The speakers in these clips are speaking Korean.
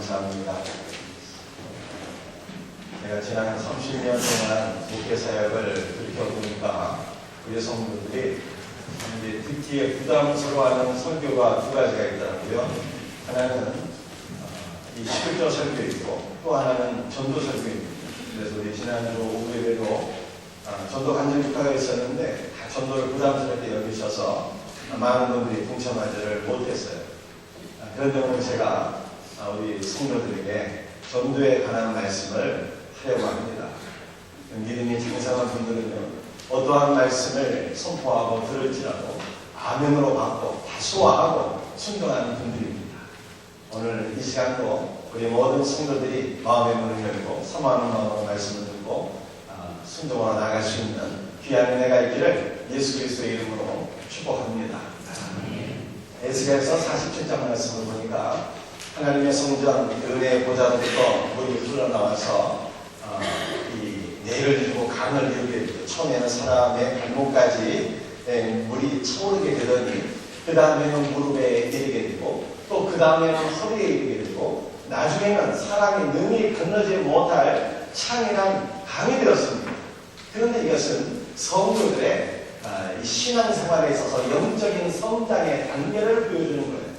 감사합니다. 내가 지난 30년 동안 목회 사역을 들켜보니까 우리 성도들이 특히 부담스러워하는 설교가 두 가지가 있더라고요. 하나는 이 시급적 설교이고 또 하나는 전도 설교입니다. 그래서 우리 지난주 오후 예배도 전도 간증부터가 있었는데 전도를 부담스럽게 여기셔서 많은 분들이 동참하지를 못했어요. 그런데 오늘 제가 우리 성도들에게 전도에 관한 말씀을 하려고 합니다. 믿음이 장성한 분들은요, 어떠한 말씀을 선포하고 들을지라도 아멘으로 받고 다 소화하고 순종하는 분들입니다. 오늘 이 시간도 우리 모든 성도들이 마음의 문을 열고 사모하는 마음으로 말씀을 듣고 순종으로 나갈 수 있는 귀한 은혜가 있기를 예수 그리스도의 이름으로 축복합니다. 에스겔서 47장 말씀을 보니까 하나님의 성전 은혜의 보좌로부터 물이 흘러나와서 이 내를 이루고 강을 이루게 되고 처음에는 사람의 발목까지 물이 차오르게 되더니 그 다음에는 무릎에 이르게 되고 또 그 다음에는 허리에 이르게 되고 나중에는 사람이 능히 건너지 못할 창이란 강이 되었습니다. 그런데 이것은 성도들의 이 신앙생활에 있어서 영적인 성장의 단계를 보여주는 거예요.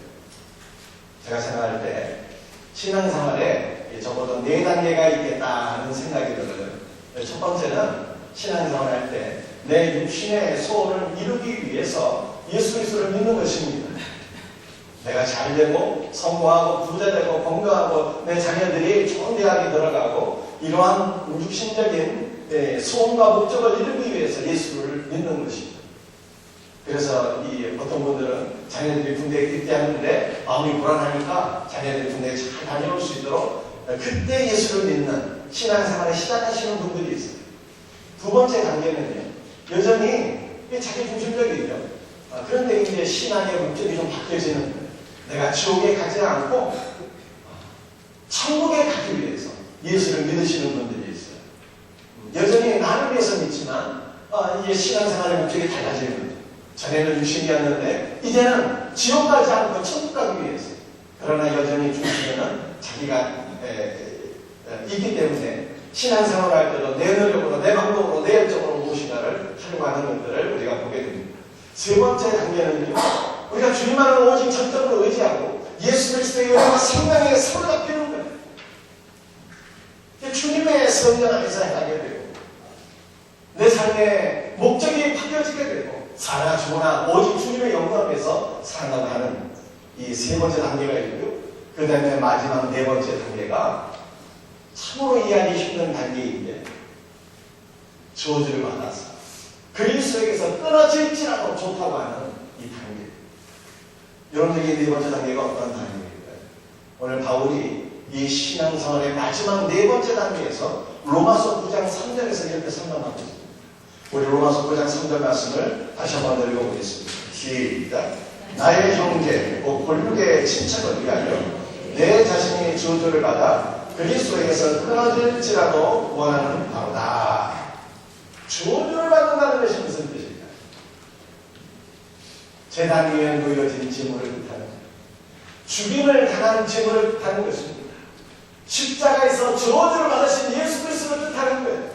제가 생각할 때 신앙생활에 적어도 4단계가 있겠다 하는 생각이 들어요. 첫 번째는 신앙생활할 때 내 육신의 소원을 이루기 위해서 예수 그리스도를 믿는 것입니다. 내가 잘되고 성공하고 부자되고 건강하고 내 자녀들이 좋은 대학에 들어가고 이러한 육신적인 소원과 목적을 이루기 위해서 예수를 믿는 것입니다. 그래서 어떤 분들은 자녀들이 군대에 입대하는데 마음이 불안하니까 자녀들이 군대에 잘 다녀올 수 있도록 그때 예수를 믿는 신앙생활을 시작하시는 분들이 있어요. 두 번째 단계는요, 여전히 자기 중심적이죠. 그런데 이제 신앙의 목적이 좀 바뀌어지는 거예요. 내가 지옥에 가지 않고 천국에 가기 위해서 예수를 믿으시는 분들이 있어요. 여전히 나를 위해서 믿지만 이제 신앙생활의 목적이 달라지는 거죠. 전에는 육신이었는데 이제는 지옥 가지 않고 천국 가기 위해서. 그러나 여전히 중심에는 자기가 있기 때문에 신앙생활을 할 때도 내 노력으로 내 방법으로 내 열정으로 무엇인가를 하려고 하는 것들을 우리가 보게 됩니다. 세 번째 단계는요, 우리가 주님만을 오직 전적으로 의지하고 예수 그리스도의 은혜와 생명에 사로잡히는 거예요. 주님의 성령 안에서 하게 되고 내 삶의 목적이 바뀌어지게 되고 살아 죽으나 오직 주님의 영광을 위해서 살아가는 이 세 번째 단계가 있고요. 그 다음에 마지막 네 번째 단계가 참으로 이해하기 힘든 단계인데 저주를 받아서 그리스도에게서 끊어질지라도 좋다고 하는 이 단계. 여러분들이 네 번째 단계가 어떤 단계일까요? 오늘 바울이 이 신앙생활의 마지막 네 번째 단계에서 로마서 9장 3절에서 이렇게 설명하고 있습니다. 우리 로마서 9장 3절 말씀을 다시 한번 읽어보겠습니다. 시작. 나의 형제, 곧 본육의 친척을 위하여 내 자신이 저주를 받아 그리스도에게서 끊어질지라도 원하는 바로다. 저주를 받는다는 것이 무슨 뜻일까요? 제단 위에 놓여진 재물을 뜻하는, 죽임을 당한 재물을 뜻하는 것입니다. 십자가에서 저주를 받으신 예수 그리스도를 뜻하는 거예요.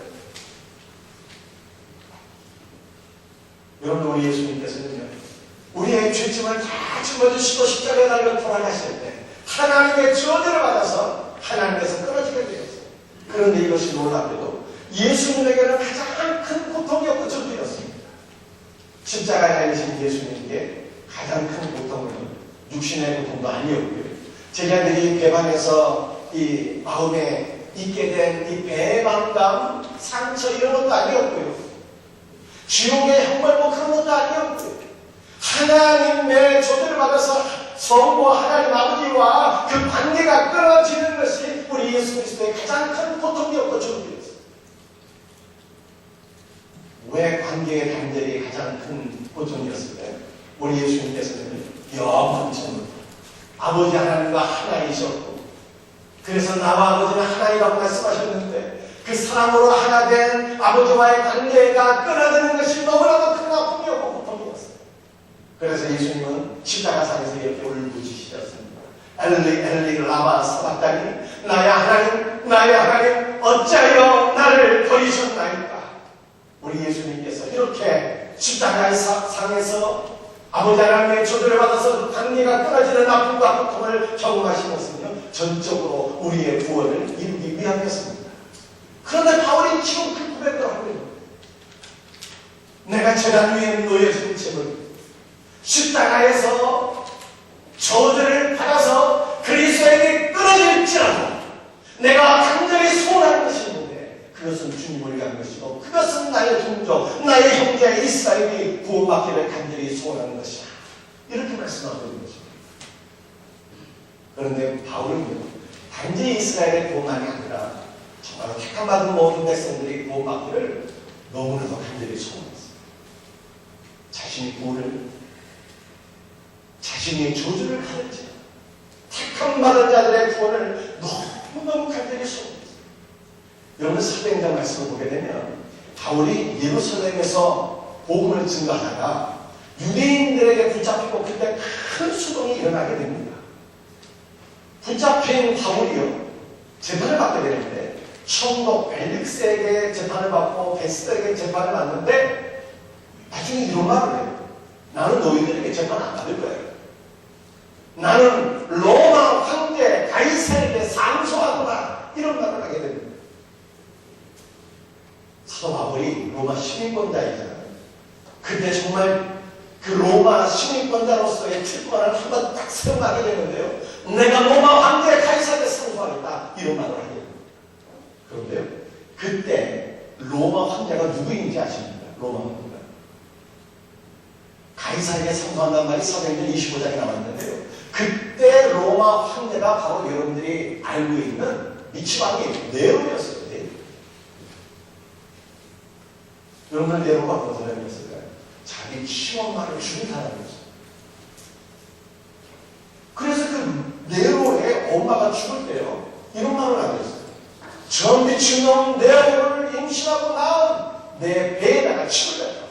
여러분, 우리 예수님께서는요, 우리의 죄짐을 다 짊어지시고 십자가에 달려 돌아가실 때 하나님의 저주를 받아서 하나님께서 끊어지게 되었어요. 그런데 이것이 놀랍게도 예수님에게는 가장 큰 고통이었고 저주였습니다. 십자가에 달리신 예수님께 가장 큰 고통은 육신의 고통도 아니었고요. 제자들이 배반해서 이 마음에 있게 된 이 배반감, 상처 이런 것도 아니었고요. 지옥의 형벌 그런 것도 아니었고요. 하나님의 저주를 받아서 성부 하나님 아버지와 그 관계가 끊어지는 것이 우리 예수 그리스도의 가장 큰 고통이었고 저주였어요. 왜 관계의 단절이 가장 큰 고통이었을까요? 우리 예수님께서는 영원천국 아버지 하나님과 하나이셨고, 그래서 나와 아버지는 하나이라고 말씀하셨는데 그 사랑으로 하나 된 아버지와의 관계가 끊어지는 것이 너무나도 큰 아픔이었고 고통이었어요. 그래서 예수님은 십자가상에서 이렇게 울부짖으셨습니다. 엘리 엘리 라마 사박다니 아니하니 나의 하나님 어찌하여 나를 버리셨나이까. 우리 예수님께서 이렇게 십자가의 상에서 아버지 하나님의 조절을 받아서 관계가 끊어지는 아픔과 고통을 경험하신 것은요, 전적으로 우리의 구원을 이루기 위함이었습니다. 그런데 바울이 지금 그 고백을 하고 있는 거예요. 내가 재단 위에 놓여진 채로 십자가에서 저주를 받아서 그리스도에게 끊어질지라도 내가 간절히 소원하는 것이 있는데 그것은 주님을 위한 것이고 그것은 나의 동족, 나의 형제 이스라엘이 구원받기를 간절히 소원하는 것이야. 이렇게 말씀하고 있는 것입니다. 그런데 바울은요, 단지 이스라엘의 구원만이 아니라 정말 택함받은 모든 백성들이 구원받기를 너무나도 간절히 소원했어요. 자신이 구원을, 자신이 저주를 받을지 택함받은 자들의 구원을 너무너무 간절히 소원했어요. 여러분 사도행전 말씀을 보게 되면 바울이 예루살렘에서 복음을 증거하다가 유대인들에게 붙잡히고 그때 큰 수동이 일어나게 됩니다. 붙잡힌 바울이요, 재판을 받게 되는데 처음으로 벨릭스에게 재판을 받고 베스더에게 재판을 받는데 나중에 이런 말을 해요. 나는 너희들에게 재판 안 받을 거야. 나는 로마 황제 가이사에게 상소하거나 이런 말을 하게 됩니다. 사도 바울이 로마 시민권자이잖아요. 근데 정말 그 로마 시민권자로서의 특권을 한번 딱 사용하게 되는데요. 내가 로마 황제 가이사에게 상소하겠다 이런 말을 하게 됩니다. 그런데요, 그때 로마 황제가 누구인지 아십니까? 로마 황제가 가이사에게 상소한다는 말이 사도행전 25장에 나왔는데요. 그때 로마 황제가 바로 여러분들이 알고 있는 미치방이 네로였어요. 여러분 네로가 어떤 사람이었을까요? 자기 시엄마를 죽인 사람이었어요. 그래서 그 네로의 엄마가 죽을 때요, 이런 말을 하고 있어요. 저 미친놈 네로를 임신하고 낳은 내 배에다가 침을 뱉다.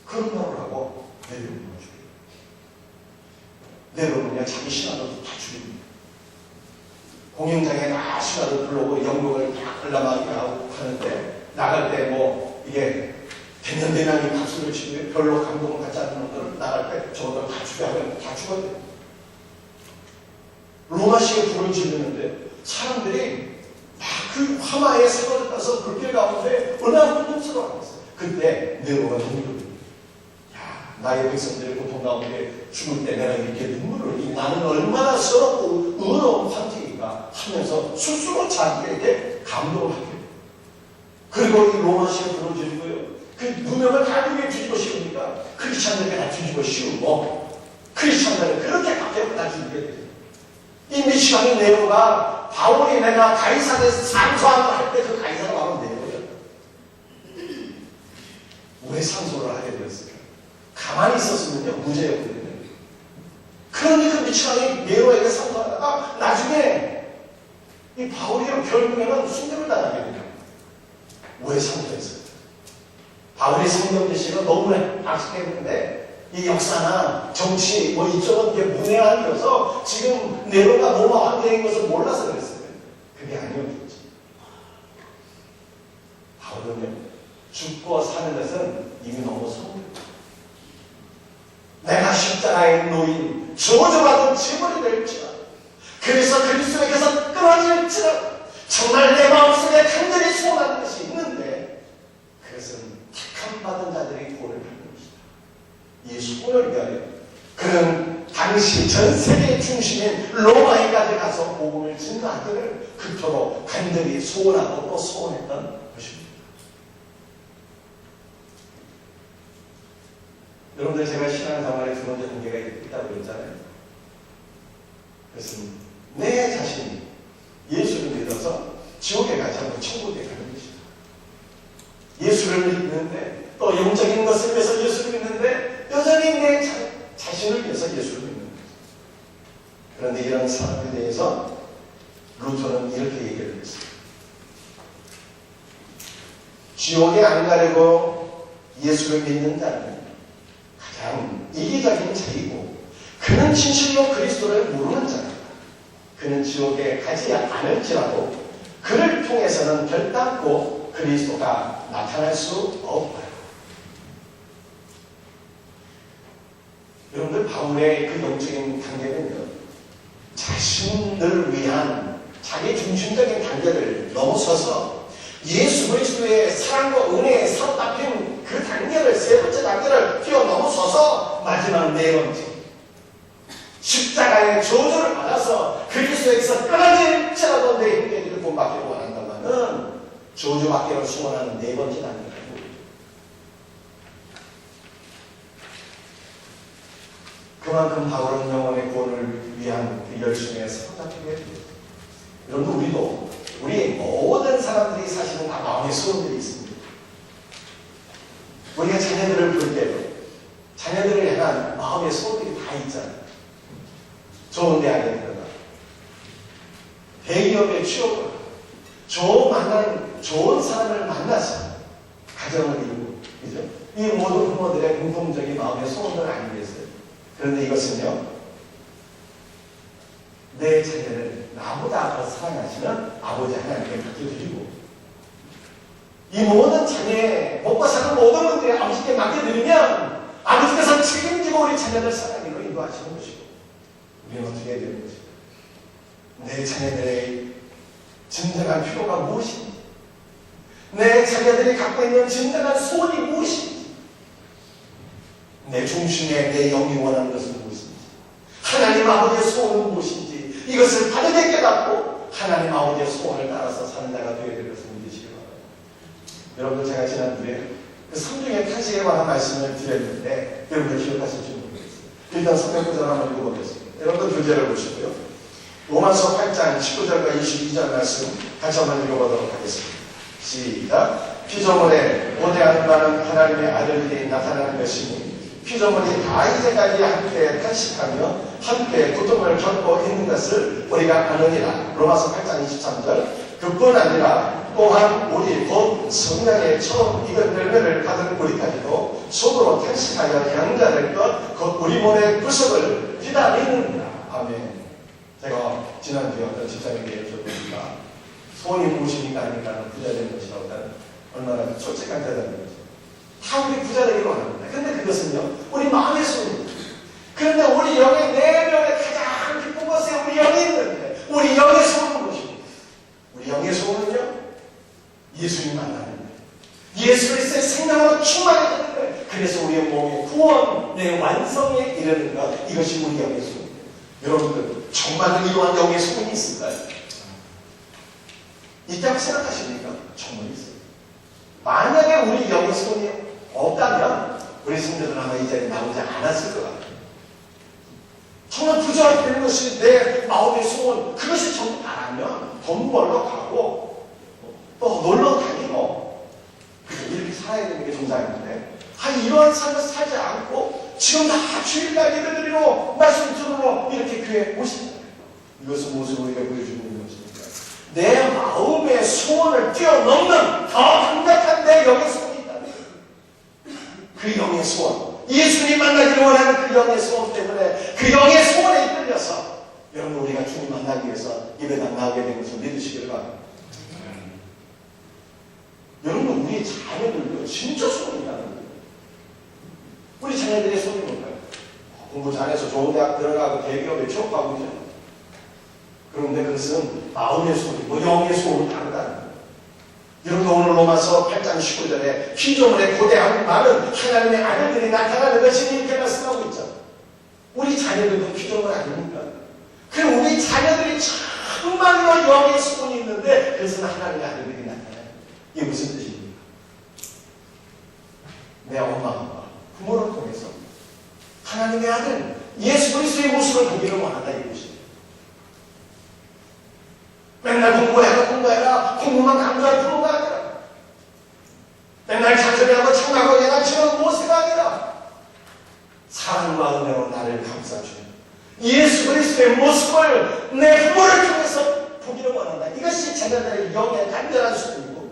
그런 말을 하고 네로를 죽여요. 네로는요, 자기 신하들도 다 죽입니다. 공연장에 다 신하들 불러오고 연극을 다 관람하게 하고 하는데 나갈 때 뭐 이게 대면대면이 박수를 치고 별로 감동을 받지 않는 놈들 나갈 때 저것들 다 죽여하면 다 죽어요. 로마식의 불을 지르는데 사람들이 막 그 화마에 사고를 따서 불길 가운데 얼마나 고통스러워하겠어요. 그때 네로가 눈물을, 야, 나의 백성들의 고통 가운데 죽을 때 내가 이렇게 눈물을 흘리니 나는 얼마나 서럽고 의로운 황제인가 하면서 스스로 자기에게 감동을 하게 돼요. 그리고 이 로마식의 불을 지르고요, 그 누명을 다 누게 뒤집어 씌우니까 크리스찬들에게 다 뒤집어 씌우고 크리스찬들은 그렇게 박해를 다 죽이게 돼요. 이 미치방의 네로가 바울이 내가 가이사에서 상소한다 할 때 그 가이사가 바로 네로였다. 왜 상소를 하게 되었을까? 가만히 있었으면요, 무죄였거든요. 그러니 그 미치방이 네로에게 상소하다가 나중에 이 바울이요, 결국에는 순교를 당하게 돼요. 왜 상소했을까? 바울이 성경 제시가 너무나 박식했는데 이 역사나 정치 뭐 이쪽은 이게 문외한이어서 지금 네로가 로마 황제인 것을 몰라서 그랬어요. 그게 아니었겠지. 바울은요, 죽고 사는 것은 이미 너무 성공. 내가 십자가에 놓인 저주받은 제물이 될지라, 그래서 그리스도에게서 끊어질지라, 정말 내 마음속에 간절히 소원하는 것이 있는데 그것은 택함받은 자들이 구원을 받는 것이다. 이 소원을 위하여 그는 당시 전 세계의 중심인 로마에까지 가서 복음을 증거하기를 그토록 간절히 소원하고 또 소원했던 것입니다. 여러분들, 제가 신앙생활에 두 번째 단계가 있다고 그랬잖아요. 그것은 내 자신이 예수를 믿어서 지옥에 가지 않고 천국에 가는 것이다. 예수를 믿는데 또 영적인 것을 위해서 예수를 믿는데 여전히 내 자신을 위해서 예수를 믿는 거죠. 그런데 이런 사람에 대해서 루터는 이렇게 얘기를 했습니다. 지옥에 안 가려고 예수를 믿는 자는 가장 이기적인 자이고 그는 진실로 그리스도를 모르는 자다. 그는 지옥에 가지 않을지라도 그를 통해서는 결단코 그리스도가 나타날 수 없어요. 여러분들 바울의 그 영적인 단계는요, 자신을 위한 자기 중심적인 단계를 넘어서서 예수 그리스도의 사랑과 은혜에 사로잡힌 그 단계를, 세 번째 단계를 뛰어넘어서서 마지막 네 번째 십자가의 저주를 받아서 그리스도에게서 끊어질지라도 내 형제들을 본받기를 원한다면은 저주받기를 소원하는 네 번째 단계라고. 그만큼 바울은 영혼의 구원을 위한 그 열심에 사로잡히게 됩니다. 여러분, 우리도 우리 모든 사람들이 사실은 다 마음의 소원들이 있습니다. 우리가 자녀들을 볼 때도 자녀들을 향한 마음의 소원들이 다 있잖아요. 좋은 대학에 들어가, 대기업에 취업을, 좋은 사람을 만나서 가정을 이루고, 그죠? 이 모든 부모들의 공통적인 마음의 소원들 아니겠어요? 그런데 이것은요, 내 자녀를 나보다 더 사랑하시는 아버지 하나님께 맡겨드리고, 이 모든 자녀의 먹고 사는 모든 것들이 아버지께 맡겨드리면 아버지께서 책임지고 우리 자녀들 사랑으로 인도하시는 것이고, 우리는 어떻게 해야 되는 것입니까? 내 자녀들의 진정한 필요가 무엇인지, 내 자녀들이 갖고 있는 진정한 소원이 무엇인지, 내 중심에 내 영이 원하는 것은 무엇인지, 하나님 아버지의 소원은 무엇인지, 이것을 바르게 깨닫고 하나님 아버지의 소원을 따라서 사는 자가 되어야 될 것을 믿으시기 바랍니다. 여러분들, 제가 지난주에 그 삼중의 탄식에 관한 말씀을 드렸는데 여러분들 기억하실지 모르겠어요. 일단 성경 구절 한번 읽어보겠습니다. 여러분들 교재를 보시고요, 로마서 8장 19절과 22절 말씀 같이 한번 읽어보도록 하겠습니다. 시작. 피조물에 고대하는 바는 하나님의 아들들이 나타나는 것이니 피조물이 다 이제까지 함께 탄식하며 함께 고통을 겪고 있는 것을 우리가 아느니라. 로마서 8장 23절. 그뿐 아니라 또한 우리 곧 성령의 처음 익은 열매를 받은 우리까지도 속으로 탄식하여 양자될 것 곧 우리 몸의 구속을 기다리는구나. 아멘. 제가 지난주에 어떤 집사님께 여쭤보니까 소원이 무엇입니까? 하니까 부자 되는 것이라고 하는 얼마나 솔직한 대답입니다. 다 우리 부자 되기를 원합니다. 그런데 그것은요, 우리 마음의 소원입니다. 그런데 우리 영의 내면에 가장 깊은 곳에 우리 영이 있는데, 우리 영의 소원은 무엇입니까? 우리 영의 소원은요, 예수님 만나는 거예요. 예수 그리스도의 생명으로 충만해지는 거예요. 그래서 우리의 몸의 구원, 내 완성에 이르는 것, 이것이 우리 영의 소원입니다. 여러분들, 정말 이러한 영의 소원이 있을까요? 있다고 생각하십니까? 정말 있어요. 만약에 우리 영의 소원이 없다면 우리 성도들은 아마 이 자리에 나오지 않았을 것 같아요. 정말 부자가 되는 것이 내 마음의 소원, 그것이 전부 다라면 돈 벌러 가고 또 놀러 다니고 이렇게 살아야 되는 게 정상인데, 이러한 삶을 살지 않고 지금 다 주일날 예배드리러 말씀 들으러 이렇게 교회에 오신다. 이것은 무엇을 우리가 보여주고 있는 것입니까? 내 마음의 소원을 뛰어넘는 더 강력한 내 영의 소원이 있다면, 그 영의 소원, 예수님 만나기를 원하는 그 영의 소원 때문에 그 영의 소원에 이끌려서 여러분, 우리가 주님 만나기 위해서 예배당 나오게 된 것을 믿으시기를 바랍니다. 여러분, 우리 자녀들도 진짜 소원이 있다는 거예요. 우리 자녀들의 소원이 뭘까요? 공부 잘해서 좋은 대학 들어가고 대기업에 취업하고 그죠? 그런데 그것은 마음의 소원이고 영의 소원은 다르다는 거예요. 여러분, 오늘 로마서 8장 19절에 피조물의 고대한 말은 하나님의 아들들이 나타나는 것이니 이렇게 말씀하고 있죠. 우리 자녀들도 피조물 아닙니까? 그럼 우리 자녀들이 정말로 영의 소원이 있는데 그것은 하나님의 아들들이 나타나요. 이게 무슨 뜻입니까? 내 엄마 아빠 부모를 통해서 하나님의 아들 예수 그리스도의 모습을 보기를 원한다, 이것이. 맨날 공부해라 공부만 강조할 부모가 아니라, 맨날 잔소리하고 청하고 예단치는 모세가 아니라 사랑과 은혜로 나를 감싸주는 예수 그리스도의 모습을 내 부모를 통해서 보기를 원한다. 이것이 자녀들의 영의 간절한 소원이고,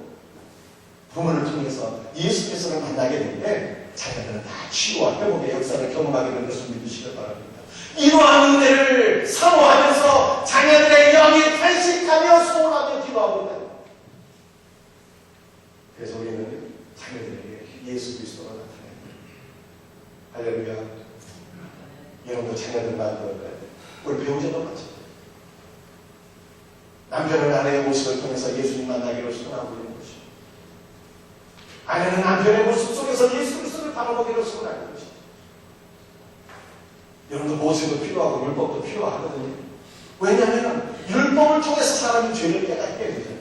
부모를 통해서 예수 그리스도를 만나게 될 때 자녀들은 다 치유와 회복의 역사를 경험하게 되는 것을 믿으시길 바랍니다. 이러한 은혜를 사모하면서 자녀들의 영이 탄식하며 소원하며 기도하고 있다. 그래서 우리는 자녀들에게 예수 그리스도가 나타납니다. 할렐루야. 여러분도 자녀들 만들어요. 우리 배우자도 마찬가지예요. 남편은 아내의 모습을 통해서 예수님 만나기로 소원하고 있는 것이고, 아내는 남편의 모습 속에서 예수 그리스도를 바라보기로 소원하는 것이죠. 여러분도 모습도 필요하고 율법도 필요하거든요. 왜냐하면 율법을 통해서 사람이 죄를 깨닫게 되잖아요.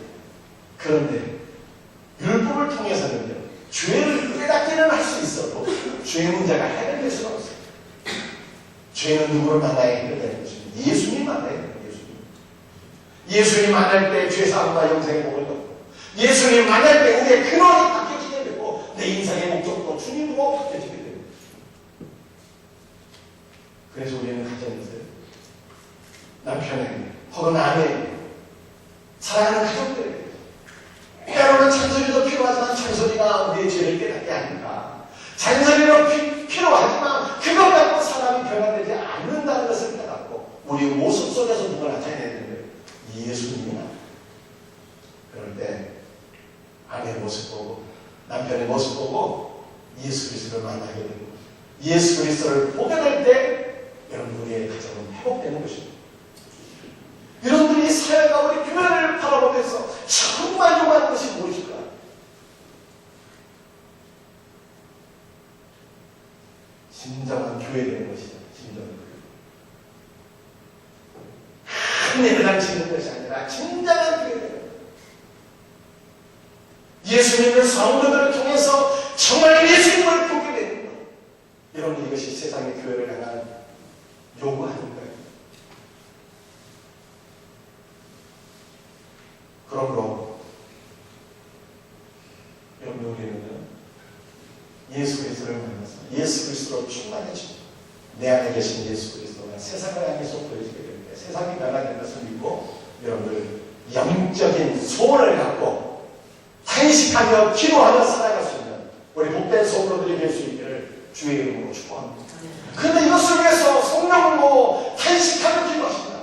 그런데 율법을 통해서는요, 죄를 깨닫기는 할 수 있어도 죄 문제가 해결될 수가 없어요. 죄는 누구를 만나야 해결되는 것입니다. 예수님 만나야 돼요. 예수님 만날 때 죄사함과 영생의 복을 얻고, 예수님 만날 때 우리의 근원이 바뀌어지게 되고, 내 인생의 목적도 주님으로 바뀌어지게 됩니다. 그래서 우리는 가정에서 남편에게 혹은 아내에게, 사랑하는 가족들에게 때로는 잔소리도 필요하지만 잔소리가 우리의 죄를 깨닫게 하니까, 잔소리도 필요하지만 그것 갖고 사람이 변화되지 않는다는 것을 깨닫고 우리 모습 속에서 누가 나타내야 되는데 예수님이나, 그럴 때 아내의 모습 보고 남편의 모습 보고 예수 그리스도를 만나게 되고, 예수 그리스도를 보게 될 때 여러분 우리의 가정은 회복되는 것입니다. 여러분들이 사회가 우리 교회를 바라보면서 정말 요구하는 것이 무엇일까? 진정한 교회 되는 것이다. 진정한 교회. 큰 예배당 치는 것이 아니라 진정한 교회 되는 것. 예수님을 성도들을 통해서 정말 예수님을 보게 되는 것. 여러분 이것이 세상의 교회를 향한 요구하는 거예요. 그러므로 여러분 우리는 예수 그리스도를 만나서 예수 그리스도로 충만해집니다. 내 안에 계신 예수 그리스도가 세상을 향해서 보여지게 됩니다. 세상이 변화된 것을 믿고 여러분들 영적인 소원을 갖고 탄식하며 기도하며 살아갈 수 있는 우리 복된 성도들이 될 수 있기를 주의 이름으로 축복합니다. 그런데 이것을 위해서 성령으로 탄식하며 기도하십니다.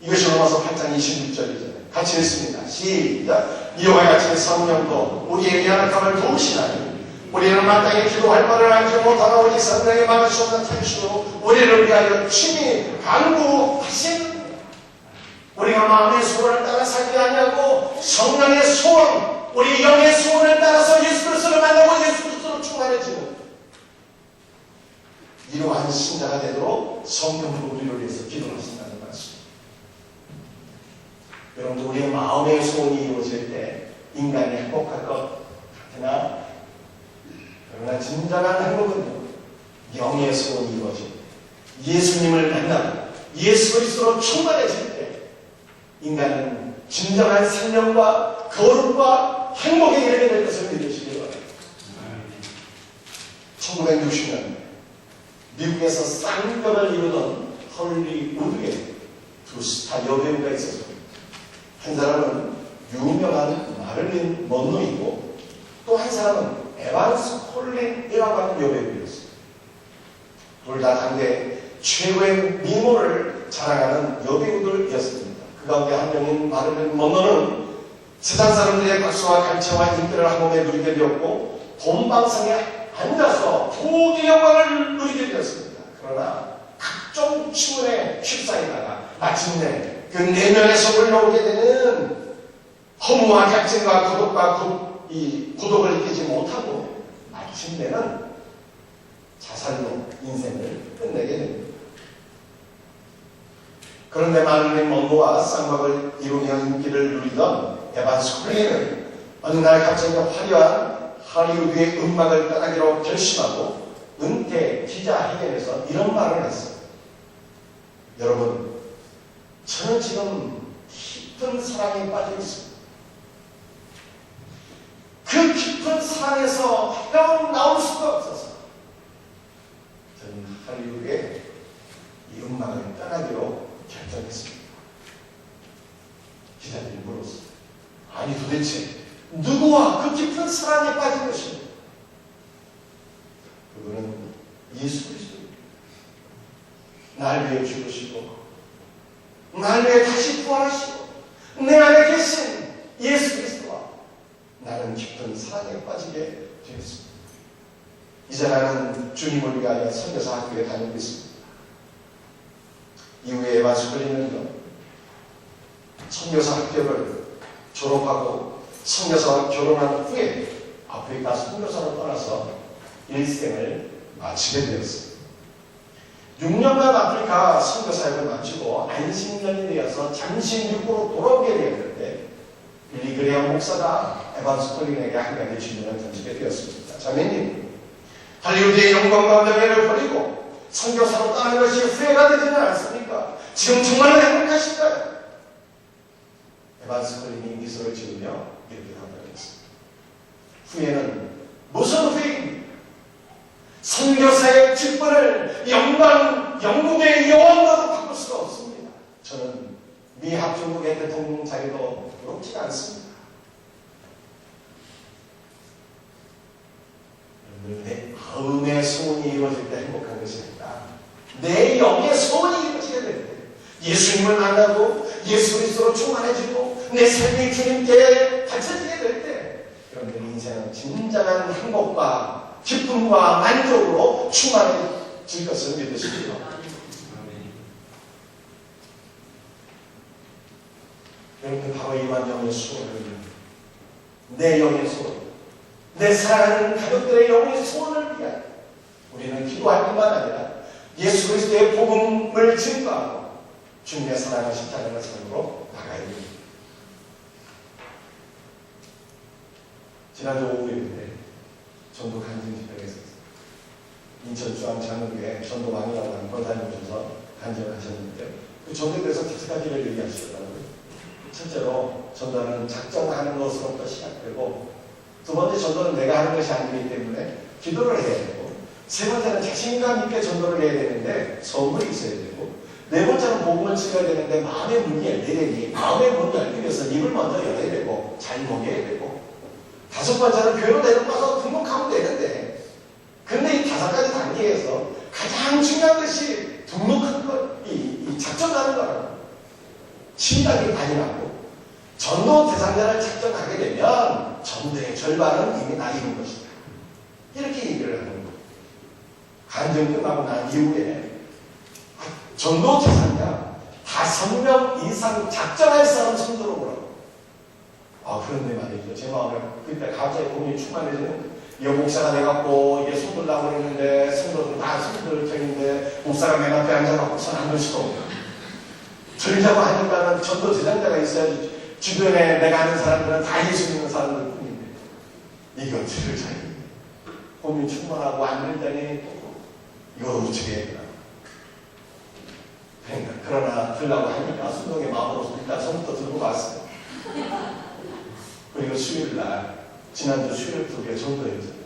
이것이 로마서 8장 26절이잖아요. 같이 읽습니다. 시작. 이와 같이 성령도 우리의 연약함을 도우시나니 우리는 마땅히 기도할 바를 알지 못하나 오직 성령의 막을 수 없는 탄식으로 우리를 위하여 친히 간구하신, 우리가 마음의 소원을 따라 살지 아니하고 성령의 소원, 우리 영의 소원을 따라서 예수 그리스도를 만나고 예수 그리스도로 충만해지는 이러한 신자가 되도록 성령으로 우리를 위해서 기도하신다는 말씀. 여러분들 우리의 마음의 소원이 이루어질 때 인간이 행복할 것 같으나, 그러나 진정한 행복은요, 영의 소원이 이루어지고 예수님을 만나고 예수 그리스도로 충만해질 때 인간은 진정한 생명과 거룩과 행복에 이르게 될 것을 믿으시기 바랍니다. 1960년 미국에서 쌍벽을 이루던 헐리우드에 두 스타 여배우가 있었습니다. 한 사람은 유명한 마릴린 먼로이고 또 한 사람은 에반스 콜린이라고 하는 여배우였습니다. 둘 다 당대 최고의 미모를 자랑하는 여배우들이었습니다. 그 가운데 한 명인 마릴린 먼로는 세상 사람들의 박수와 간체와 인기를 한 몸에 누리게 되었고 본방송에 앉아서 부귀 영광을 누리게 되었습니다. 그러나 각종 추문에 휩싸이다가 마침내 그 내면에서 올라오게 되는 허무와 갈증과 고독을 이기지 못하고 마침내는 자살로 인생을 끝내게 됩니다. 그런데 마릴린 먼로와 쌍벽을 이루며 인기를 누리던 에반스 콜린은 어느 날 갑자기 화려한 할리우드의 음악을 떠나기로 결심하고 은퇴 기자회견에서 이런 말을 했어요. 여러분, 저는 지금 깊은 사랑에 빠져 있습니다. 그 깊은 사랑에서 헤어 나올 수가 없어서 저는 할리우드의 이 음악을 떠나기로 결정했습니다. 기자들이 물었어요. 아니 도대체 누구와 그 깊은 사랑에 빠진 것입니까? 그분은 예수 그리스도입니다. 날 위해 죽으시고 날 위해 다시 부활하시고 내 안에 계신 예수 그리스도와 나는 깊은 사랑에 빠지게 되었습니다. 이제 나는 주님을 위하여 선교사 학교에 다니고 있습니다. 이후에 에반스 컬린은요, 선교사 학교를 졸업하고 선교사와 결혼한 후에 아프리카 선교사로 떠나서 일생을 마치게 되었습니다. 6년간 아프리카 선교사역을 마치고 안식년이 되어서 잠시 미국으로 돌아오게 되었는데 빌리 그레엄 목사가 에반스 컬린에게 한 가지 질문을 던지게 되었습니다. 자매님, 할리우드의 영광과 명예를 버리고 선교사로 떠나는 것이 후회가 되지는 않습니까? 지금 정말 행복하실까요? 에반스 컬린이 미소를 지으며 이렇게 답변했습니다. 후회는 무슨 후회입니까? 선교사의 직분을 영국의 여왕과도 바꿀 수가 없습니다. 저는 미 합중국의 대통령 자리도 부럽지가 않습니다. 내 마음의 소원이 이루어질 때 행복한 것이 아니라 내 영의 소원이 이루어지게 될 때, 예수님을 만나고 예수 그리스도로 충만해지고 내 삶이 주님께 바쳐지게 될 때, 여러분들 인생은 진정한 행복과 기쁨과 만족으로 충만해질 것을 믿으십시오. 여러분들 바로 이러한 영의 소원을, 내 영의 소원, 내 사랑하는 가족들의 영의 소원을 위하여 우리는 기도할 뿐만 아니라 예수 그리스도의 복음을 증거하고 주님의 사랑을 십자가의 삶으로 나가야 됩니다. 지난주 오후에 전도 간증 집회가 있었어요. 인천 주암장로교회 전도왕이라고 하는 권사님 오셔서 간증을 하셨는데 그 전도에 대해서 다섯 가지를 얘기하시더라고요. 첫째로 전도는 작정하는 것으로부터 시작되고, 두 번째 전도는 내가 하는 것이 아니기 때문에 기도를 해야 되고, 세 번째는 자신감 있게 전도를 해야 되는데 선물이 있어야 되고, 네 번째는 복음을 증거해야 되는데 마음의 문이 열려야 되니 마음의 문을 열기 위해서 입을 먼저 열어야 되고 잘 먹여야 되고, 다섯 번째는 교회로 데리고 가서 등록하면 되는데, 근데 이 다섯 가지 단계에서 가장 중요한 것이 등록하는 것, 이 작정하는 거라고. 7단계 반이라고. 전도 대상자를 작정하게 되면 전도의 절반은 이미 나 이룬 것이다. 이렇게 얘기를 하는 거예요. 간증 끝나고 난 이후에 전도 대상자 5명 이상 작정할 사람 손들어 보라고. 그런데 말이죠. 제 마음에 그때 갑자기 고민이 충만해지는, 이 목사가 돼갖고 이게 손들라고 그랬는데 손들어도 다 손들 터인데 목사가 맨 앞에 앉아갖고 손 안 들 수가 없고, 들자고 하니까는 전도 대상자가 있어야지. 주변에 내가 아는 사람들은 다 예수 믿는 사람들 뿐인데 이거 들을 자기 고민 충만하고 안 들다니 이거 어떻게 해야 되나. 그러나 들라고 하니까 순종의 마음으로 일단 손부터 들고 갔어요. 그리고 수요일날, 지난주 수요일 쪽에 전도였어요.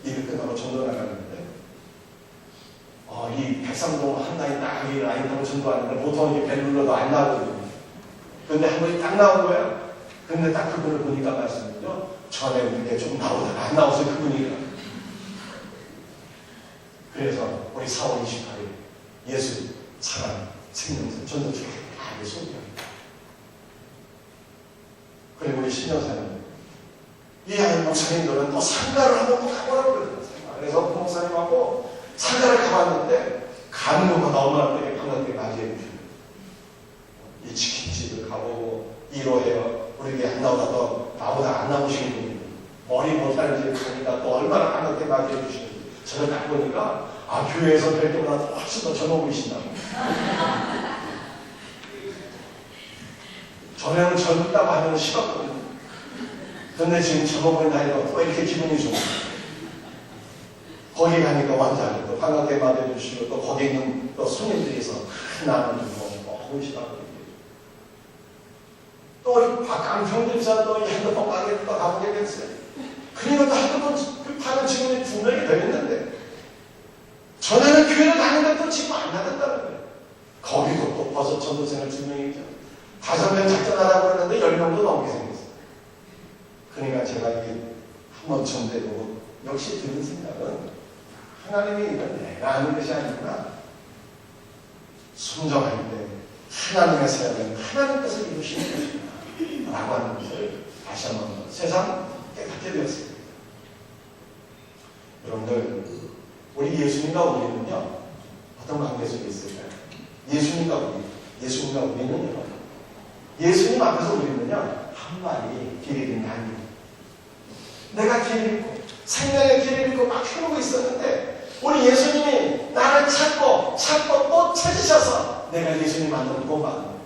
일을 끝나고 전도 나갔는데 이 백삼동 한 라인 딱 이 라인 타고 전도하는데 보통 이게 벨 눌러도 안 나오거든요. 근데 한 번이 딱 나온 거예요. 근데 딱 그분을 보니까 말씀은요, 전에 우리가 좀 나오다가 안 나와서 그분이. 그래서 우리 4월 28일 예수 사랑 생명선 전도 축제 다 예수입니다. 그리고 우리 신영사님, 이 목사님들은 또 상가를 한번 또 가보라고 그러더라고요. 그래서 그 목사님하고 상가를 가봤는데 가는 것마다 엄마한테 반갑게 맞이해 주시고, 이 치킨집을 가보고 1호에요. 우리 게 안 나오다가 나보다 안 나오시는 분이 머리 못하는 집을 가니까 또 얼마나 반갑게 맞이해 주시는지, 저를 딱 보니까 교회에서 뵐 때보다 훨씬 더 젊어 보이신다고. 전에는 젊다고 하면 싫었거든요. 근데 지금 젊어 보인 나이가 또 이렇게 기분이 좋아요. 거기 가니까 완전히 또 반갑게 맞아주시고, 또 거기 있는 또 손님들이서 나는 좀 보이시다고. 또 우리 박강평집사 또 핸드폰 가게에 또 가보게 됐어요. 그러니까 또 핸드폰 파는 직원이 2명이 더 있는데, 전에는 교회를 다니는데 또 지금 안 나간다는 거예요. 거기도 또 버섯 전도생을 2명이죠. 5명 작정하라고 그러는데 10명도 넘게 생겼어요. 그러니까 제가 이게 한번 전대고 역시 드는 생각은, 하나님이 이건 내가 하는 것이 아니구나. 순종할 때 하나님의 사역은 하나님께서 이루시는 것이다 라고 하는 것을 다시 한번 세상 깨닫게 되었습니다. 여러분들, 우리 예수님과 우리는요 어떤 관계 속에 있을까요? 예수님과 우리는요, 예수님 앞에서 우리는요 한 마리 길 잃은 양이에요. 내가 길 잃고 생명의 길을 잃고 막 헤매고 있었는데 우리 예수님이 나를 찾고 또 찾으셔서 내가 예수님 만나는 고마워요.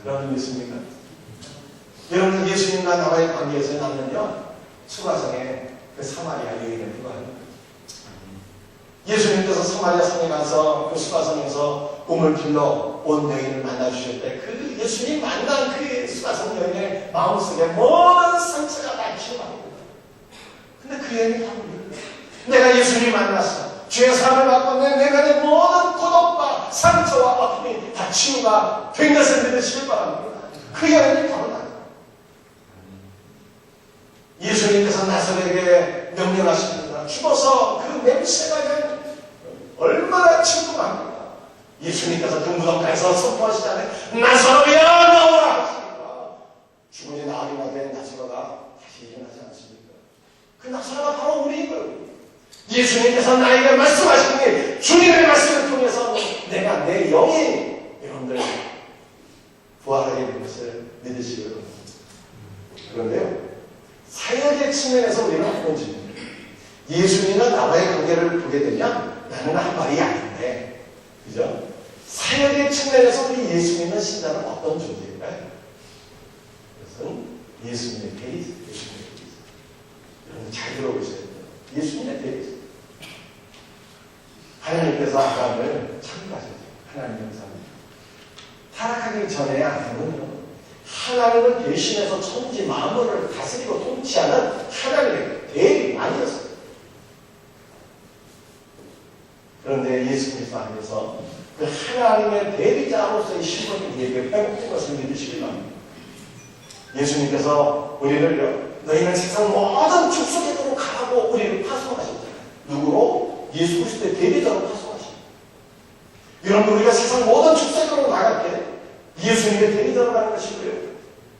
여러분 예수님과 여러분 예수님과 나와의 관계에서 나는요 수가성에 그 사마리아 여인을 부과합니다. 예수님께서 사마리아 성에 가서 그 수가성에서 꿈을 길러 온 여인을 만나주실 때 그 예수님 만난 그 수가성 여인의 마음속에 모든 상처가 다 치유합니다. 근데 그 여인이 바로 내가 예수님 만났어. 죄의 사함을 받고 내 안의 모든 고독과 상처와 아픔이 다 치유가 된 것을 믿으시길 바랍니다. 그 여인이 바로 나다. 예수님께서 나사렛에게 명령하십니다. 죽어서 그 냄새가 그냥 얼마나 친구합니까? 예수님께서 그 무덤가에서 선포하시잖아요. 나사로야 나오라 하시니까 죽은 지 나흘이나 된 나사로가 다시 일어나지 않습니까? 그 나사로가 바로 우리이거든요. 예수님께서 나에게 말씀하시니 주님의 말씀을 통해서 내가 내 영이 여러분들 부활하게 된 것을 믿으시기 바랍니다. 그런데요, 사역의 측면에서 우리는 어떤 질문이에요? 예수님과 나와의 관계를 보게 되면 나는 한 마리 양인데, 그죠? 사역의 측면에서 우리 예수 믿는 신자는 어떤 존재일까요? 그것은 예수님의 대리죠. 여러분 잘 들어보셔야 돼요. 예수님의 대리죠. 하나님께서 아담을 창조하셨죠. 하나님의 형상입니다. 타락하기 전에 아담은요, 하나님을 대신해서 천지 만물을 다스리고 통치하는 하나님의 대리만이었어요. 그런데 예수님께서 안에서 그 하나님의 대리자로서의 신분이 우리에게 회복된 것을 믿으시기 바랍니다. 예수님께서 우리를요, 너희는 세상 모든 축소계도로 가라고 우리를 파송하셨잖아요. 누구로? 예수 그리스도의 대리자로 파송하십니다. 여러분, 우리가 세상 모든 축소계도로 나갈 때 예수님의 대리자로 가는 것이고요.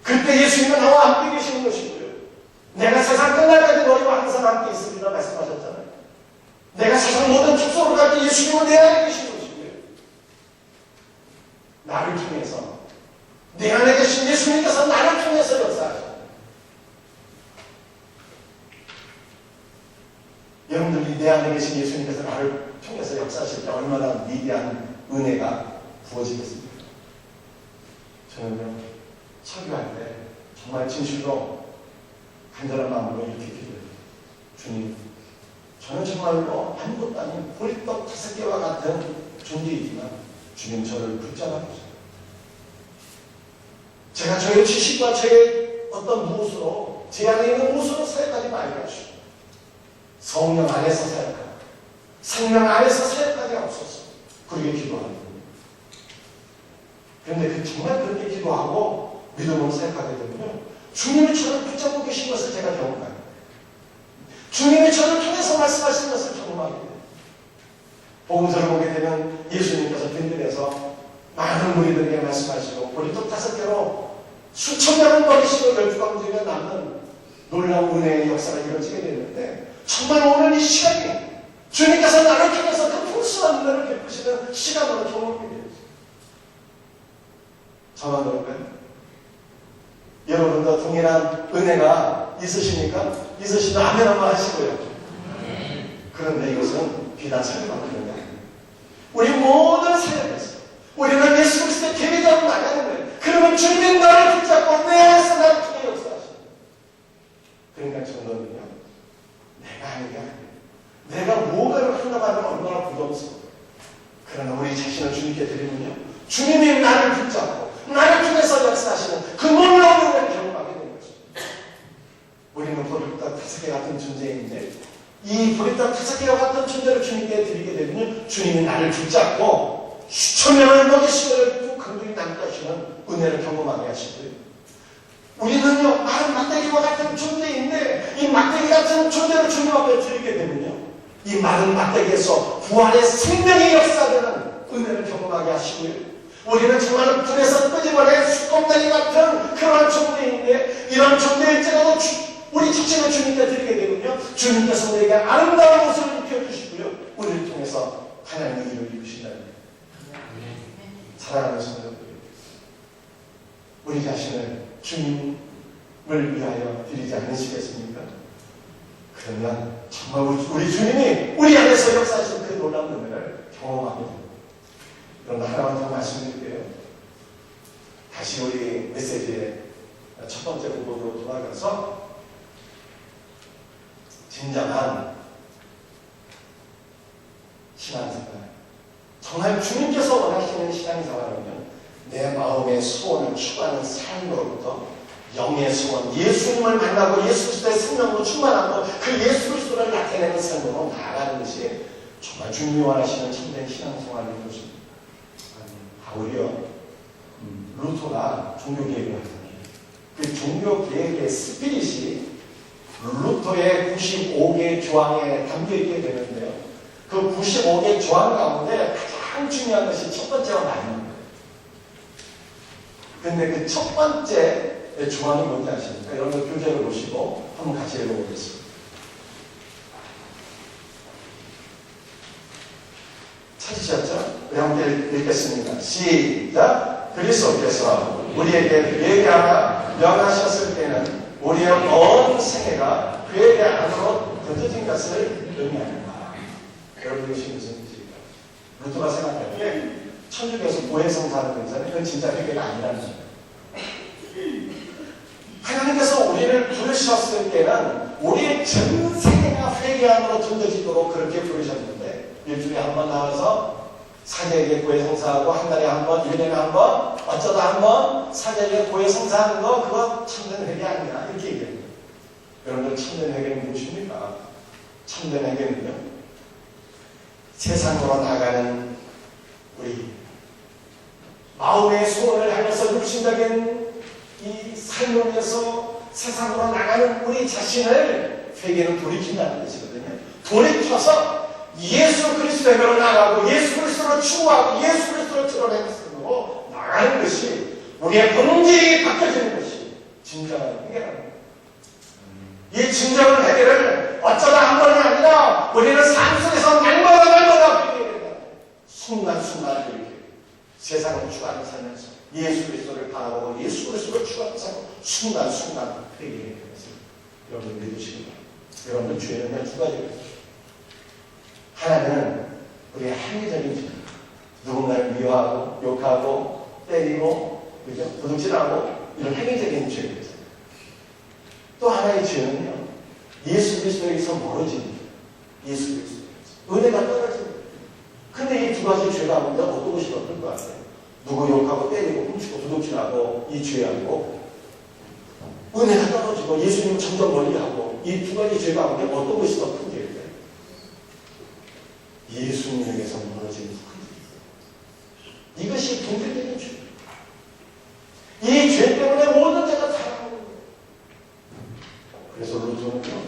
그때 예수님은 나와 함께 계시는 것이고요. 내가 세상 끝날까지 너희와 항상 함께 있으리라 말씀하셨잖아요. 내가 세상 모든 축소로 갈 때 예수님은 내 안에 계시는 것이고요. 나를 통해서 내 안에 계신 예수님께서 나를 통해서 역사하십니다. 여러분들이 내 안에 계신 예수님께서 나를 통해서 역사하실 때 얼마나 위대한 은혜가 부어지겠습니까? 저는요, 설교할 때 정말 진실로 간절한 마음으로 이렇게 기도해요. 주님, 저는 정말로 아무것도 아닌 보리떡 5개와 같은 존재이지만 주님 저를 붙잡아 주세요. 제가 저의 지식과 저의 어떤 무엇으로 제 안에 있는 무엇으로 사역하지 말게 하시고 성령 안에서 사역하고 생명 안에서 사역하게 하옵소서. 그렇게 기도합니다. 그런데 정말 그렇게 기도하고 믿음으로 사역하게 되면요, 주님이 저를 붙잡고 계신 것을 제가 경험합니다. 주님이 저를 통해서 말씀하시는 것을 경험하게 돼요. 복음서를 보게 되면 예수님께서 든든해서 많은 무리들에게 말씀하시고 보리떡 5개로 수천 명을 버리시고 12가운데 남는 놀라운 은혜의 역사가 이루어지게 되는데, 정말 오늘 이 시간이 주님께서 나를 통해서 그 풍성한 은혜를 베푸시는 시간으로 경험하게 되죠. 저만 그럴까요? 여러분도 동일한 은혜가 있으십니까? 있으시면 아멘 한번 하시고요. 그런데 이것은 비단 설교만 그런 게 아닙니다. 우리 모든 사역에서 우리는 예수 그리스도의 계획자로 나가는데, 그러면 주님이 나를 붙잡고 내 안에서 나를 통해 역사하십니다. 그러니까 저는요, 내가 하는 게 아니에요. 내가 뭐가를 한다고 하면 얼마나 부담스러워요. 그러나 우리 자신을 주님께 드리면요, 주님이 나를 붙잡고 나를 통해서 역사하시는 그 놀라운 은혜를 경험하게 되는 것입니다. 우리는 보리떡 5개 같은 존재인데, 이 보리떡 5개와 같은 존재를 주님께 드리게 되면 주님이 나를 붙잡고 수천 명을 먹이시고 강들이 남게 하시는 은혜를 경험하게 하시고요. 우리는요, 마른 막대기와 같은 존재인데, 이 막대기 같은 존재를 주님 앞에 드리게 되면요, 이 마른 막대기에서 부활의 생명이 역사되는 은혜를 경험하게 하시고요. 우리는 정말 불에서 끄집어낸 수검다리 같은 그런 존재인데 이런 존재일지라도 우리 자신을 주님께 드리게 되군요. 주님께서 우리에게 아름다운 모습을 입혀주시고요. 우리를 통해서 하나님의 일을 이루신다는 거예요. 사랑하는 성도들, 우리 자신을 주님을 위하여 드리지 않으시겠습니까? 그러면 정말 우리 주님이 우리 안에서 역사하신 그 놀라운 은혜를 경험하게 됩니다. 그럼 하나만 더 말씀드릴게요. 다시 우리 메시지의 첫 번째 부분으로 돌아가서 진정한 신앙생활, 정말 주님께서 원하시는 신앙생활은요, 내 마음의 소원을 추구하는 삶으로부터 영의 소원, 예수님을 만나고 예수 그리스도의 생명으로 충만하고 그 예수 그리스도를 나타내는 삶으로 나아가는 것이 정말 주님이 원하시는 참된 신앙생활인 것입니다. 바울이요, 루터가 종교개혁을 하잖아요. 그 종교개혁의 스피릿이 루터의 95개 조항에 담겨있게 되는데요. 그 95개 조항 가운데 가장 중요한 것이 첫 번째가 말입니다. 근데 그 첫 번째 조항이 뭔지 아십니까? 여러분 교재를 보시고 한번 같이 읽어보겠습니다. 찾으셨죠? 우리 함께 읽겠습니다. 시작! 그리스도께서 우리에게 회개하라 명하셨을 때는 우리의 온 생애가 회개 안으로 거둬진 것을 의미합니다. 여러분 이것이 무슨 뜻입니까? 루터가 생각할 때 천주교에서 고해성 사는 거잖아요. 그건 진짜 회개가 아니라는 거예요. 하나님께서 우리를 부르셨을 때는 우리의 전 생애가 회개 안으로 던져지도록 그렇게 부르셨는데 일주일에 한 번 나와서 사제에게 고해 성사하고 한 달에 한 번, 1년에 한 번, 어쩌다 한 번 사제에게 고해 성사하는 거 그거 참된 회개 아니냐 이렇게 얘기합니다. 여러분들 참된 회개는 무엇입니까? 참된 회개는요, 세상으로 나가는 우리 마음의 소원을 향해서 육신적인 이 삶을 위해서 세상으로 나가는 우리 자신을 회개는 돌이킨다는 것이거든요. 돌이켜서 예수 그리스도에게로 나가고 예수 그리스도를 추구하고 예수 그리스도를 드러내는 삶으로 나가는 것이 우리의 본질이 바뀌어지는 것이 진정한 회개랍니다. 이 진정한 회개를 어쩌다 한 번이 아니라 우리는 삶 속에서 날마다 회개해야 된다. 순간순간 이렇게 세상을 추구하는 삶에서 예수 그리스도를 바라보고 예수 그리스도를 추구하는 삶 순간순간 회개해야 되는 것을 여러분 믿으시기 바랍니다. 여러분 죄는요 두 가지입니다. 하나는 우리의 합리적인 죄, 누군가를 미워하고 욕하고 때리고 그죠? 도둑질하고 이런 행위적인 죄입니다. 또 하나의 죄는요, 예수 그리스도에게서 멀어집니다. 예수 그리스도에게서 은혜가 떨어집니다. 근데 이 두 가지 죄 가운데 어떤 것이 더 클 것 같아요? 누구 욕하고 때리고 훔치고 도둑질하고 이 죄하고 은혜가 떨어지고 예수님을 점점 멀리하고 이 두 가지 죄 가운데 어떤 것이 더 큰 죄일까요? 예수님에게서 멀어지는 큰 죄. 이것이 본질적인 죄. 이 죄 때문에 모든 죄가 살아가는 거예요. 그래서 루터는요,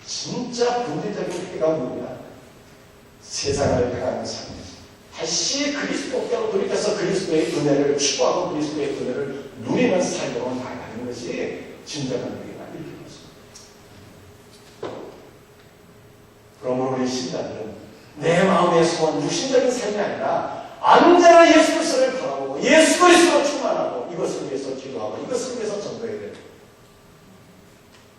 진짜 본질적인 회개가 뭐냐? 세상을 향하는 삶이죠. 다시 그리스도께로 돌이켜서 그리스도의 은혜를 추구하고 그리스도의 은혜를 누리는 삶으로 나가는 것이 진정한 회개가 이렇게 것입니다. 그러므로 우리 신자들은 내 마음의 소원, 육신적인 삶이 아니라 언제나 예수 그리스도를 바라보고 예수 그리스도로 충만하고 이것을 위해서 기도하고 이것을 위해서 전도해야 됩니다.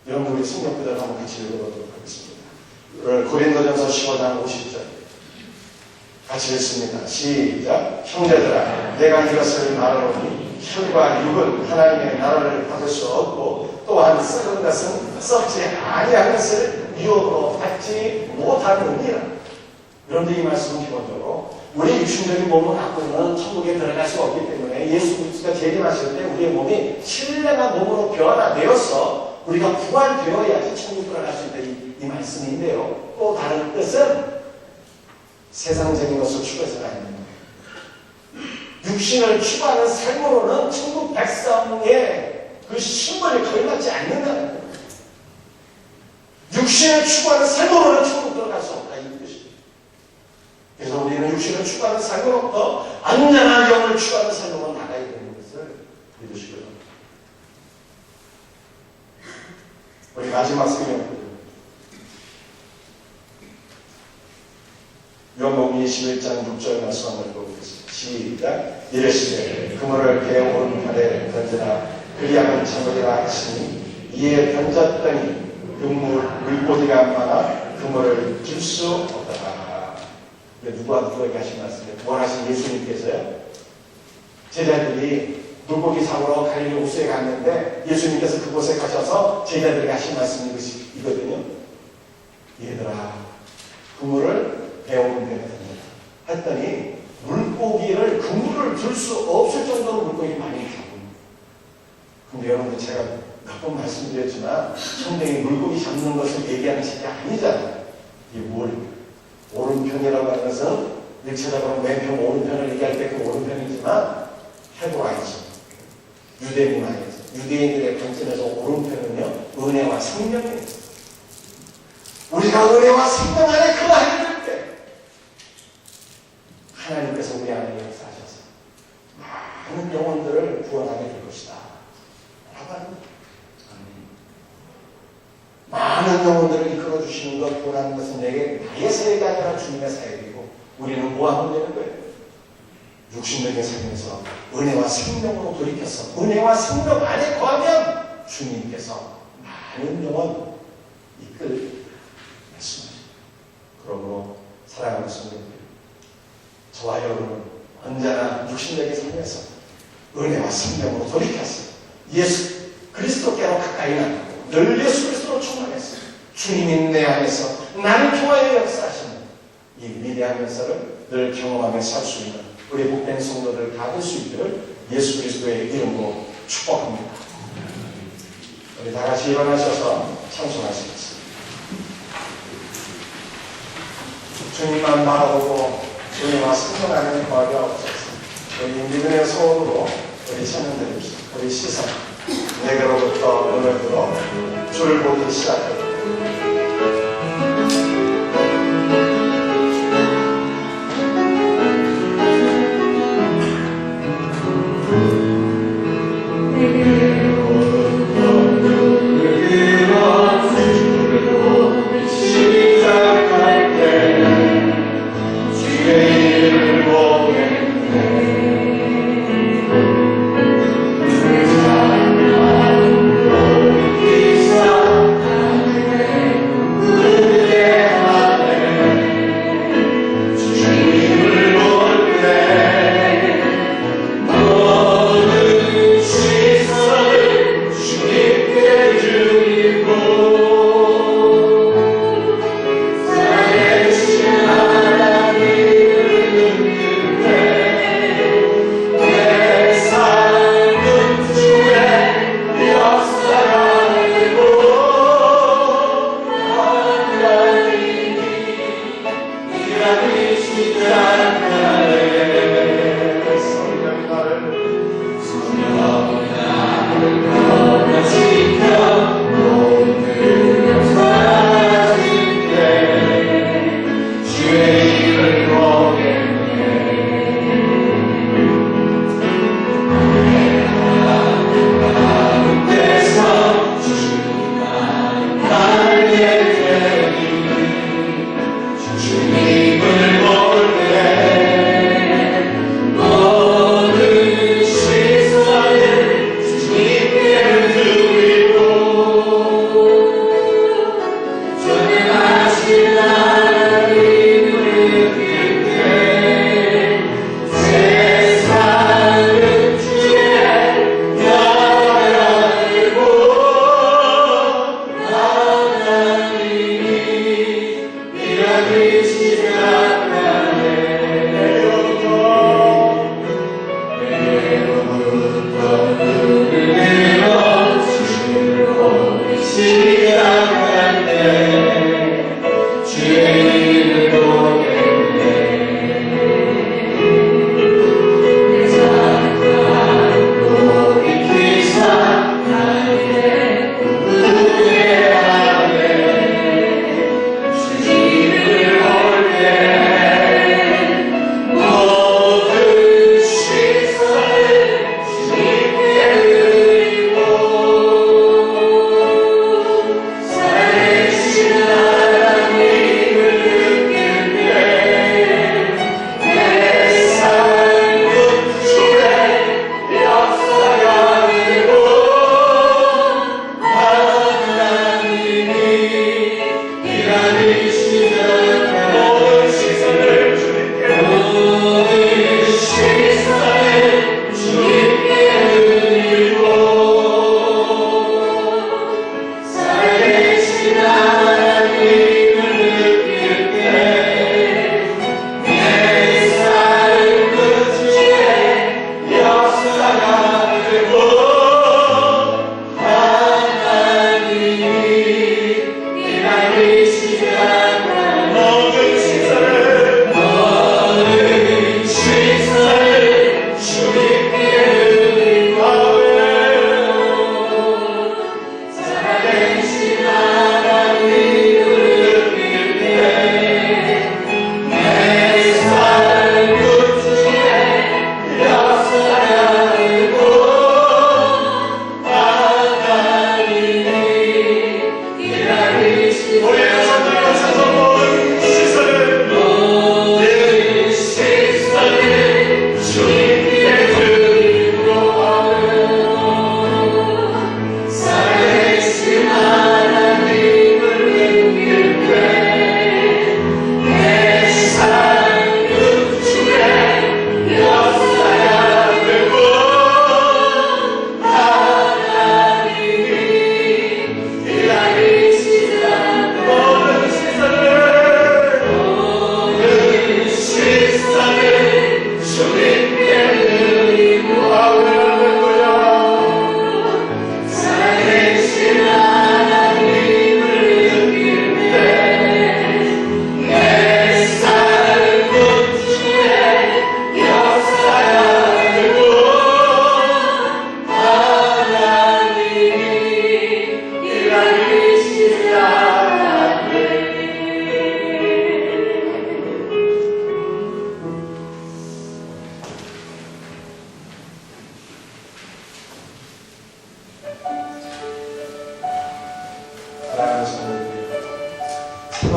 여러분 우리 성경 구절을 한번 같이 읽어보도록 하겠습니다. 고린도전서 15장 50절 같이 읽습니다. 시작. 형제들아, 내가 이것을 말하노니 혈과 육은 하나님의 나라를 받을 수 없고 또한 썩은 것은 썩지 아니한 것을 유혹으로 받지 못하느니라. 그런데 이 말씀은 기본적으로 우리 육신적인 몸을 갖고는 천국에 들어갈 수가 없기 때문에 예수 그리스도가 재림하실 때 우리의 몸이 신령한 몸으로 변화되어서 우리가 부활되어야지 천국 들어갈 수 있다 이 말씀인데요. 또 다른 뜻은 세상적인 것을 추구해서는 안 됩니다. 육신을 추구하는 삶으로는 천국 백성의 그 신분이 걸맞지 않는다는 거예요. 육신을 추구하는 삶으로는 천국 들어갈 수 없다 이 뜻이죠. 그래서 우리는 육신을 추구하는 삶으로부터 완전한 영을 추구하는 삶으로 나가야 되는 것을 믿으시고요. 우리 마지막 성경입니다. 요한복음 21장 6절 말씀 한번 보겠습니다. 시작. 이르시되 그물을 배 오른팔에 던지라 그리하면 잡으리라 하시니 이에 던졌더니 물고기가 많아 그물을 들 수 없더라. 누구에게 하신 말씀이에요? 부활하신 예수님께서요. 제자들이 물고기 잡으러 갈릴리 호수에 갔는데 예수님께서 그곳에 가셔서 제자들에게 하신 말씀이 이거든요. 얘들아, 그물을 배오는 데가 됩니다. 했더니 물고기를 그물을 들 수 없을 정도로 물고기 많이 잡습니다. 근데 여러분 제가 몇 번 말씀드렸지만 성경이 물고기 잡는 것을 얘기하는 책이 아니잖아요. 이 오른편이라고 하는 것은 일차적으로 왼편 오른편을 얘기할 때 그 오른편이지만 헤브라이죠. 유대인들의 관점에서 오른편은요 은혜와 생명이에요. 우리가 은혜와 생명 안에 거하게 될 때 하나님께서 우리 안에 역사하셔서 많은 영혼들을 구원하게 될 것이다 라고 합니다. 많은 영혼들을 이끌어주시는 것, 구원하는 것은 나의 사역이 아니라 주님의 사역이고 우리는 뭐 하면 되는 거예요? 육신적인 삶에서 은혜와 생명으로 돌이켜서 은혜와 생명 안에 거하면 주님께서 많은 영혼 이끌 말씀입니다. 그러므로 사랑하는 성도들, 저와 여러분은 언제나 육신적인 삶에서 은혜와 생명으로 돌이켜서 예수 그리스도께로 가까이 나가고 늘 예수 그리스도로 충만해서 주님이 내 안에서 나를 통하여 역사하시는 이 위대한 역사를 늘 경험하며 살 수 있는 우리 복된 성도들 다 될 수 있기를 예수 그리스도의 이름으로 축복합니다. 우리 다 같이 일어나셔서 찬송하시겠습니다. 주님만 바라보고 주님과 승천하는 거하게 하옵소서. 우리 믿음의 소원으로 우리 찬양 드립시다. 우리 시선 내게로부터 눈을 들어 주를 보기 시작합니다. 내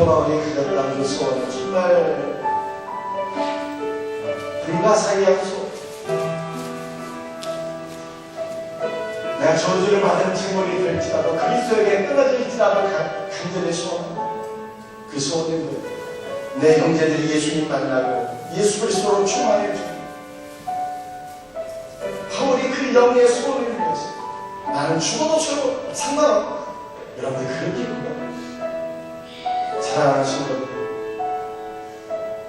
마을이 가졌던 그 소원은 정말 불가사의한 소원. 내가 저주를 받은 제목이 될지라도 그리스도에게 끊어질지라도 간절히 소원한다. 그 소원은 뭐예요? 내 형제들이 예수님 만나고 예수 그리스도로 충만해져. 바울이 그 영의 소원을 위해서 나는 죽어도 상관없다. 여러분들 그렇게 구원합니다. 사랑하는 성도들,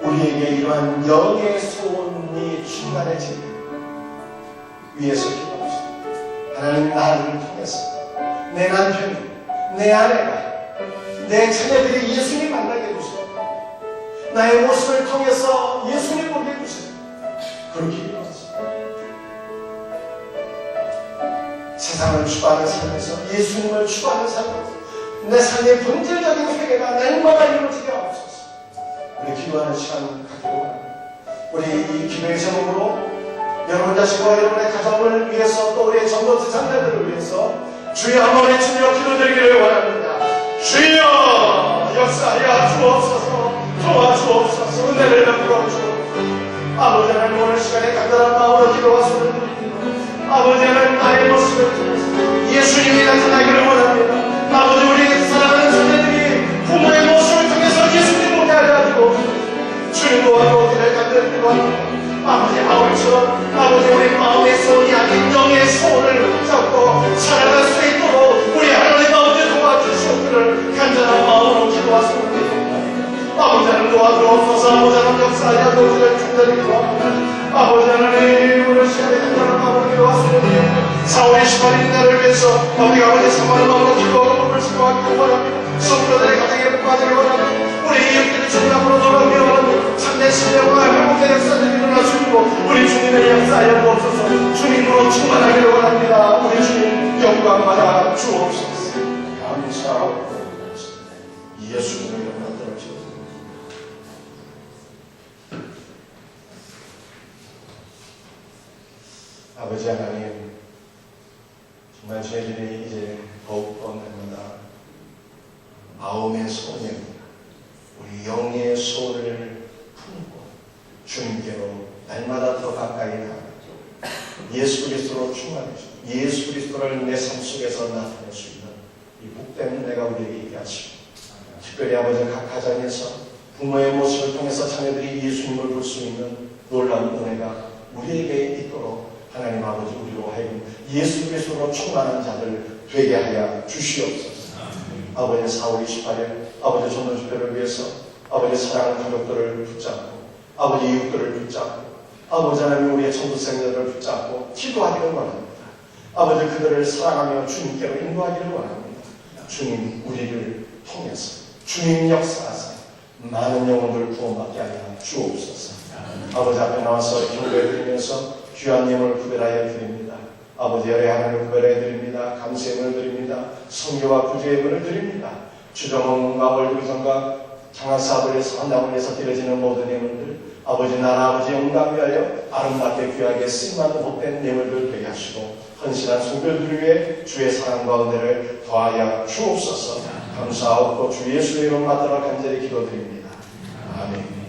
우리에게 이러한 영의 소원이 충만해지기 위해서 기도합시다. 하나님, 나를 통해서 내 남편이, 내 아내가, 내 자녀들이 예수님 만나게 해주세요. 나의 모습을 통해서 예수님 보게 해주세요. 그렇게 기도합시다. 세상을 추구하는 삶에서, 예수님을 추구하는 삶에서 내 삶의 본질적인 회개가 날마다 이루어지게 하옵소서. 우리 기도하는 시간 갖기로 합니다. 우리 이 기도의 제목으로 여러분 자신과 여러분의 가정을 위해서, 또 우리의 전도지 장자들을 위해서 주여 한번 외치며 기도드리기를 원합니다. 주여 역사하여 주옵소서. 도와주옵소서. 은혜를 베풀어 주옵소서. 아버지 하나님, 오늘 시간에 간절한 마음으로 기도와 소리를 드립니다. 아버지 하나님, 나의 모습을 통해서 예수님이 나타나기를 원합니다. 아버지, 우리 사랑하는 자녀들이 부모의 모습을 통해서 예수님 보게 하여주고 주님 도와주기를 간절히 기도합니다. 아버지, 바울처럼 아버지 우리 마음의 소원이 아닌 영의 소원을 붙잡고 살아갈 수 있도록 우리 하나님 아버지 도와주시옵기를 간절한 마음으로 기도하소서. 아버지 하나님 도와주옵소서. 아버지 하나님 역사하여 도주를 간절히 기도합니다. 아버지 하나님, 오늘 시간에 간절한 마음으로 기도하소서. 4월 28일 날을 위해서 우리 아버지 사랑하는 마음으로 기도하고 몸을 수고하기를 원합니다. 성도들의 가정에 복받기를 원합니다. 우리 이웃들이 정답으로 돌아오기를 원합니다. 참된 신뢰와 회복의 역사들이 일어날 수 있고 우리 주님의 역사하여 주옵소서. 주님으로 충만하기를 원합니다. 우리 주님 영광 받아 주옵소서. 감사하고 예수님의 영광 받아 주옵소서. 아버지 하나님, 정말 저희들이 이제 더욱더 날마다 마음의 소원입니다. 우리 영의 소원을 품고 주님께로 날마다 더 가까이 나아가고 예수 그리스도로 충만해지고 예수 그리스도를 내 삶 속에서 나타낼 수 있는 이 복된 은혜가 우리에게 있게 하시고, 특별히 아버지 각 가정에서 부모의 모습을 통해서 자녀들이 예수님을 볼 수 있는 놀라운 은혜가 우리에게 있도록 하나님 아버지, 우리로 하여금 예수 그리스도로 충만한 자들 되게 하여 주시옵소서. 아버지, 4월 28일 아버지 전도 집회를 위해서 아버지 사랑하는 가족들을 붙잡고 아버지 이웃들을 붙잡고 아버지 하나님 우리의 전도생들을 붙잡고 기도하기를 원합니다. 아버지, 그들을 사랑하며 주님께로 인도하기를 원합니다. 주님, 우리를 통해서 주님 역사하사 많은 영혼들을 구원받게 하여 주옵소서. 아버지 앞에 나와서 경배해 드리면서 주님을 구별하여 드립니다. 아버지, 열의 하나님을 구별해 드립니다. 감사의 드립니다. 성교와 구주의 은을 드립니다. 주정원과 월드비전과 장학사업을 한당을 위해서 드려지는 모든 예물들, 아버지 나라 아버지 영광 위하여 아름답게 귀하게 쓰임받는 복된 예물들 되게 하시고 헌신한 성도들 위해 주의 사랑과 은혜를 더하여 주옵소서. 감사하옵고 주 예수의 이름 받들어 간절히 기도드립니다. 아멘.